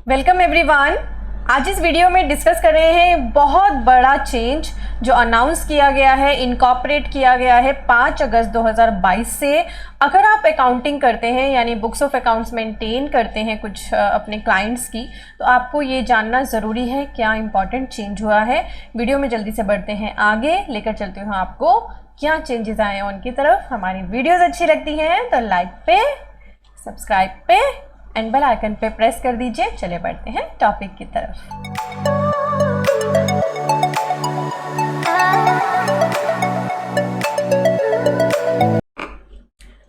Welcome everyone. आज इस video में डिस्कस कर रहे हैं बहुत बड़ा चेंज जो अनाउंस किया गया है, इनकॉर्पोरेट किया गया है 5 अगस्त 2022 से। अगर आप अकाउंटिंग करते हैं यानी बुक्स ऑफ अकाउंट्स मेंटेन करते हैं कुछ अपने क्लाइंट्स की, तो आपको ये जानना ज़रूरी है क्या इंपॉर्टेंट चेंज हुआ है। वीडियो में जल्दी से बढ़ते हैं आगे, लेकर चलती हूँ आपको क्या चेंजेस आए हैं उनकी तरफ। हमारी वीडियोज़ अच्छी लगती हैं तो लाइक पे, सब्सक्राइब पे एंड बेल आइकन पे प्रेस कर दीजिए। चले बढ़ते हैं टॉपिक की तरफ।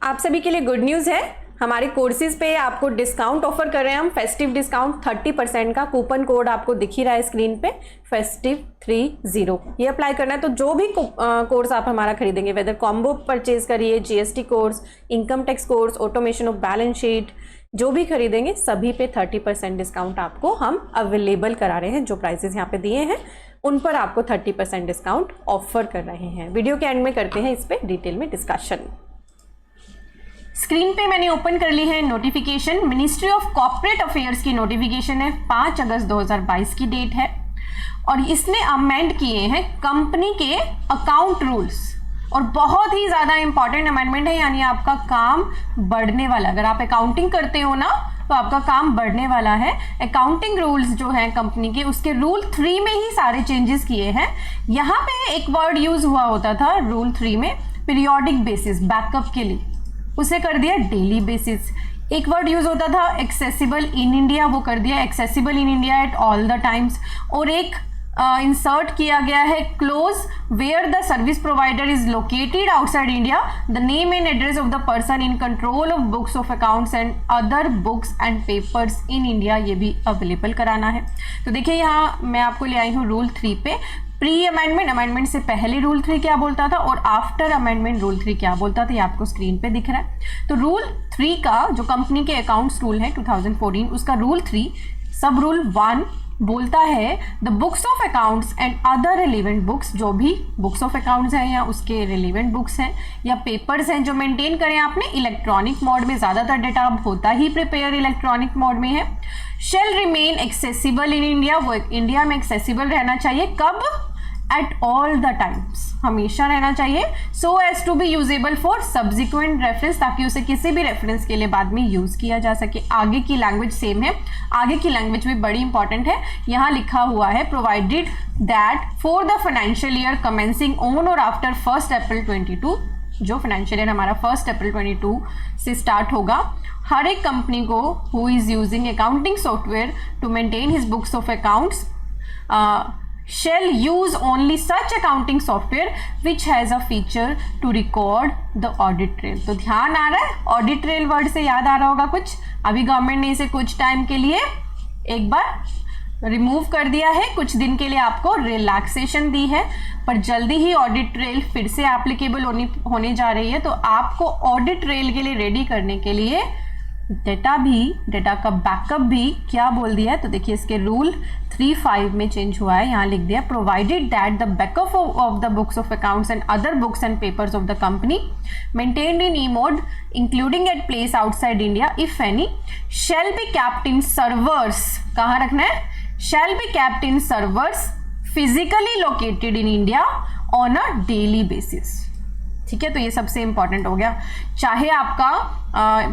आप सभी के लिए गुड न्यूज़ है, हमारे कोर्सेज पे आपको डिस्काउंट ऑफर कर रहे हैं हम। फेस्टिव डिस्काउंट 30% का कूपन कोड आपको दिख ही रहा है स्क्रीन पे, festive30। ये अप्लाई करना है तो जो भी कोर्स आप हमारा खरीदेंगे, वेदर कॉम्बो परचेज करिए, GST course, income tax course, automation of balance sheet, जो भी खरीदेंगे सभी पे 30% डिस्काउंट आपको हम अवेलेबल करा रहे हैं। जो प्राइसेस यहाँ पे दिए हैं उन पर आपको 30% डिस्काउंट ऑफर कर रहे हैं। वीडियो के एंड में करते हैं इस पे डिटेल में डिस्कशन। स्क्रीन पे मैंने ओपन कर ली है notification. Ministry of corporate affairs की नोटिफिकेशन है, 5 अगस्त 2022 की डेट है और इसने अमेंड किए हैं कंपनी के अकाउंट रूल्स और बहुत ही ज़्यादा इंपॉर्टेंट अमेंडमेंट है, यानी आपका काम बढ़ने वाला। अगर आप अकाउंटिंग करते हो ना तो आपका काम बढ़ने वाला है। अकाउंटिंग रूल्स जो हैं कंपनी के, उसके रूल 3 में ही सारे चेंजेस किए हैं। यहाँ पे एक वर्ड यूज हुआ होता था रूल 3 में, पीरियोडिक बेसिस, बैकअप के लिए, उसे कर दिया डेली बेसिस। एक वर्ड यूज होता था एक्सेसिबल इन इंडिया, वो कर दिया accessible in India at all the times. और एक इंसर्ट किया गया है close where the service provider is located outside India, the name and address of the person in control of books of accounts and other books and papers in India, ये भी available कराना है। तो देखिए यहाँ मैं आपको ले आई हूँ रूल 3 पे। प्री अमेंडमेंट, अमेंडमेंट से पहले रूल 3 क्या बोलता था और आफ्टर अमेंडमेंट रूल 3 क्या बोलता था, ये आपको स्क्रीन पे दिख रहा है। तो रूल 3 का जो कंपनी के अकाउंट्स रूल है 2014, उसका रूल 3 सब रूल 1 बोलता है the books of accounts and other relevant books, जो भी बुक्स ऑफ अकाउंट्स हैं या उसके रिलेवेंट बुक्स हैं या पेपर्स हैं जो मेंटेन करें आपने इलेक्ट्रॉनिक मोड में, ज़्यादातर डेटा अब होता ही प्रिपेयर इलेक्ट्रॉनिक मोड में है, shall remain accessible in India, वो इंडिया में एक्सेसिबल रहना चाहिए। कब? एट ऑल द टाइम्स, हमेशा रहना चाहिए। So as to be usable for subsequent reference, ताकि उसे किसी भी रेफरेंस के लिए बाद में यूज किया जा सके। आगे की लैंग्वेज सेम है, आगे की लैंग्वेज भी बड़ी इंपॉर्टेंट है। यहाँ लिखा हुआ है provided that for the financial year commencing on और आफ्टर 1 अप्रैल 2022, जो फाइनेंशियल ईयर हमारा 1 अप्रैल 2022 से स्टार्ट होगा, हर एक कंपनी को who is using accounting software to maintain his books of accounts shall use only such accounting software which has a feature to record the audit trail। तो ध्यान आ रहा है, ऑडिट ट्रेल वर्ड से याद आ रहा होगा कुछ। अभी गवर्नमेंट ने इसे कुछ टाइम के लिए एक बार रिमूव कर दिया है, कुछ दिन के लिए आपको रिलैक्सेशन दी है, पर जल्दी ही ऑडिट ट्रेल फिर से एप्लीकेबल होने जा रही है। तो आपको ऑडिट ट्रेल के लिए रेडी करने के लिए डेटा का बैकअप भी क्या बोल दिया है, तो देखिए इसके रूल 3.5 में चेंज हुआ है। यहाँ लिख दिया provided that the backup of the books of accounts and other books and papers of the company maintained in E mode including at place outside India if any shall be kept in servers, कहाँ रखना है, shall be kept in servers physically located in India on a daily basis. ठीक है, तो ये सबसे important हो गया। चाहे आपका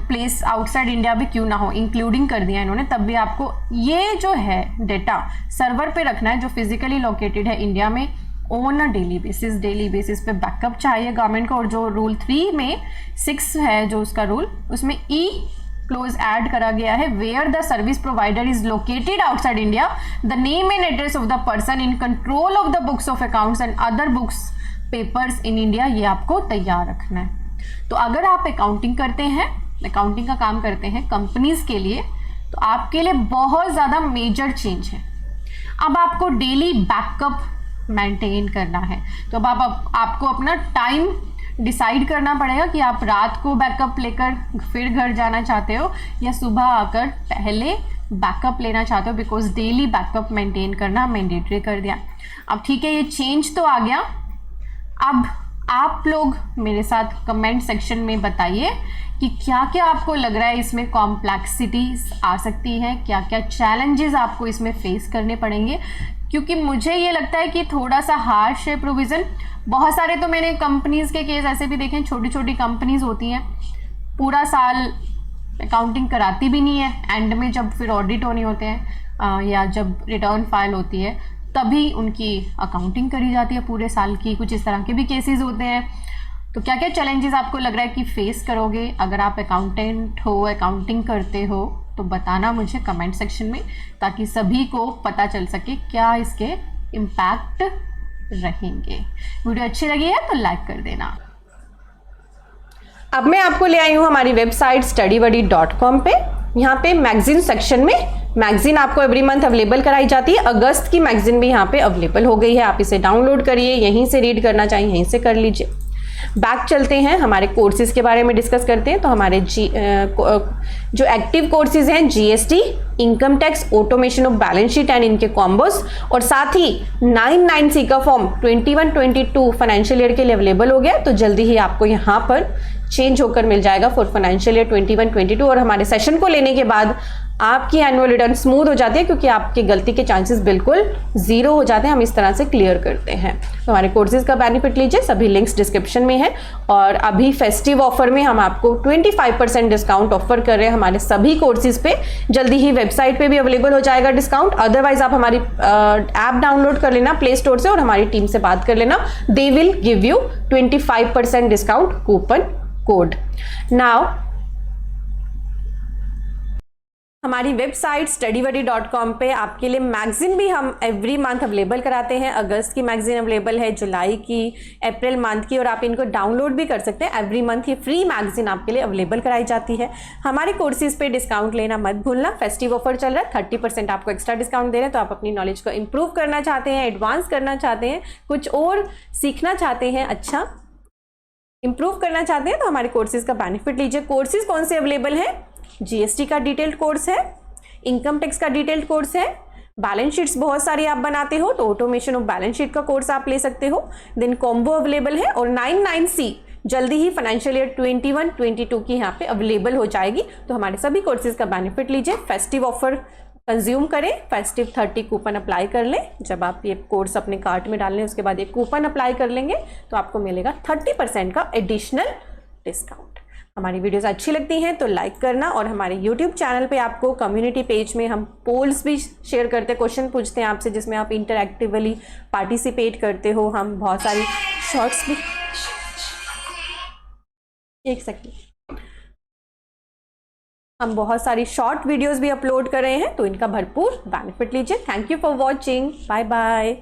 प्लेस आउटसाइड इंडिया भी क्यों ना हो, इंक्लूडिंग कर दिया इन्होंने, तब भी आपको ये जो है डेटा सर्वर पे रखना है जो फिजिकली लोकेटेड है इंडिया में ऑन अ डेली बेसिस पे बैकअप चाहिए गवर्नमेंट को। और जो रूल 3 में 6 है जो उसका रूल, उसमें ई क्लोज ऐड करा गया है, where the service provider is located outside India, the name and address of the person in control of the books of accounts and other books papers in India, ये आपको तैयार रखना है। तो अगर आप अकाउंटिंग करते हैं, अकाउंटिंग का काम करते हैं कंपनीज के लिए, तो आपके लिए बहुत ज़्यादा मेजर चेंज है। अब आपको डेली बैकअप मेंटेन करना है, तो अब आपको अपना टाइम डिसाइड करना पड़ेगा कि आप रात को बैकअप लेकर फिर घर जाना चाहते हो या सुबह आकर पहले बैकअप लेना चाहते हो, बिकॉज डेली बैकअप मेंटेन करना मैंडेटरी कर दिया। अब ठीक है, ये चेंज तो आ गया। अब आप लोग मेरे साथ कमेंट सेक्शन में बताइए कि क्या क्या आपको लग रहा है इसमें कॉम्प्लेक्सिटीज आ सकती हैं, क्या क्या चैलेंजेस आपको इसमें फेस करने पड़ेंगे, क्योंकि मुझे ये लगता है कि थोड़ा सा हार्श है प्रोविज़न। बहुत सारे तो मैंने कंपनीज़ के केस ऐसे भी देखे हैं, छोटी छोटी कंपनीज़ होती हैं, पूरा साल अकाउंटिंग कराती भी नहीं है, एंड में जब फिर ऑडिट होने होते हैं या जब रिटर्न फाइल होती है तभी उनकी अकाउंटिंग करी जाती है पूरे साल की। कुछ इस तरह के भी केसेस होते हैं। तो क्या क्या चैलेंजेस आपको लग रहा है कि फेस करोगे अगर आप अकाउंटेंट हो, अकाउंटिंग करते हो, तो बताना मुझे कमेंट सेक्शन में, ताकि सभी को पता चल सके क्या इसके इम्पैक्ट रहेंगे। वीडियो अच्छी लगी है तो लाइक कर देना। अब मैं आपको ले आई हूँ हमारी वेबसाइट studybuddy.com पे। यहाँ पे मैगजीन सेक्शन में मैगजीन आपको एवरी मंथ अवेलेबल कराई जाती है। अगस्त की मैगजीन भी यहाँ पे अवेलेबल हो गई है, आप इसे डाउनलोड करिए, यहीं से रीड करना चाहिए यहीं से कर लीजिए। बैक चलते हैं, हमारे कोर्सेज के बारे में डिस्कस करते हैं। तो हमारे जो एक्टिव कोर्सेज हैं GST, income tax, automation of balance sheet and इनके कॉम्बोस, और साथ ही 99C का फॉर्म 21-22 फाइनेंशियल ईयर के लिए अवेलेबल हो गया। तो जल्दी ही आपको यहाँ पर चेंज होकर मिल जाएगा फॉर फाइनेंशियल ईयर 21-22। और हमारे सेशन को लेने के बाद आपकी एनुअल रिटर्न स्मूथ हो जाती है, क्योंकि आपकी गलती के चांसेस बिल्कुल जीरो हो जाते हैं। हम इस तरह से क्लियर करते हैं। तो हमारे कोर्सेज का बेनिफिट लीजिए, सभी लिंक्स डिस्क्रिप्शन में है। और अभी फेस्टिव ऑफर में हम आपको 25% डिस्काउंट ऑफर कर रहे हैं हमारे सभी कोर्सेज पे। जल्दी ही वेबसाइट पे भी अवेलेबल हो जाएगा डिस्काउंट। अदरवाइज आप हमारी ऐप डाउनलोड कर लेना प्ले स्टोर से और हमारी टीम से बात कर लेना, they will give you 25% discount coupon code. Now हमारी वेबसाइट studybuddy.com पे आपके लिए मैगजीन भी हम एवरी मंथ अवेलेबल कराते हैं। अगस्त की मैगजीन अवेलेबल है, जुलाई की, अप्रैल मंथ की, और आप इनको डाउनलोड भी कर सकते हैं। एवरी मंथ ये फ्री मैगजीन आपके लिए अवेलेबल कराई जाती है। हमारे कोर्सेज पे डिस्काउंट लेना मत भूलना। फेस्टिव ऑफर चल रहा है, 30% आपको एक्स्ट्रा डिस्काउंट दे रहे हैं। तो आप अपनी नॉलेज को इंप्रूव करना चाहते हैं, एडवांस करना चाहते हैं, कुछ और सीखना चाहते हैं, अच्छा इंप्रूव करना चाहते हैं, तो हमारे कोर्सेज का बेनिफिट लीजिए। कोर्सेज कौन से अवेलेबल हैं? जीएसटी का डिटेल्ड कोर्स है, इनकम टैक्स का डिटेल्ड कोर्स है, बैलेंस शीट्स बहुत सारी आप बनाते हो तो ऑटोमेशन ऑफ बैलेंस शीट का कोर्स आप ले सकते हो, देन कॉम्बो अवेलेबल है, और 99C जल्दी ही फाइनेंशियल ईयर 21-22 की यहाँ पे अवेलेबल हो जाएगी। तो हमारे सभी कोर्सेज का बेनिफिट लीजिए, फेस्टिव ऑफर कंज्यूम करें, फेस्टिव 30 कूपन अप्लाई कर लें। जब आप ये कोर्स अपने कार्ट में डाल लें उसके बाद एक कूपन अप्लाई कर लेंगे तो आपको मिलेगा 30% का एडिशनल डिस्काउंट। हमारी वीडियोस अच्छी लगती हैं तो लाइक करना, और हमारे यूट्यूब चैनल पे आपको कम्युनिटी पेज में हम पोल्स भी शेयर करते हैं, क्वेश्चन पूछते हैं आपसे, जिसमें आप इंटरैक्टिवली पार्टिसिपेट करते हो। हम बहुत सारी शॉर्ट्स भी, एक सेकंड, हम बहुत सारी शॉर्ट वीडियोस भी अपलोड कर रहे हैं, तो इनका भरपूर बेनिफिट लीजिए। Thank you for watching, bye bye.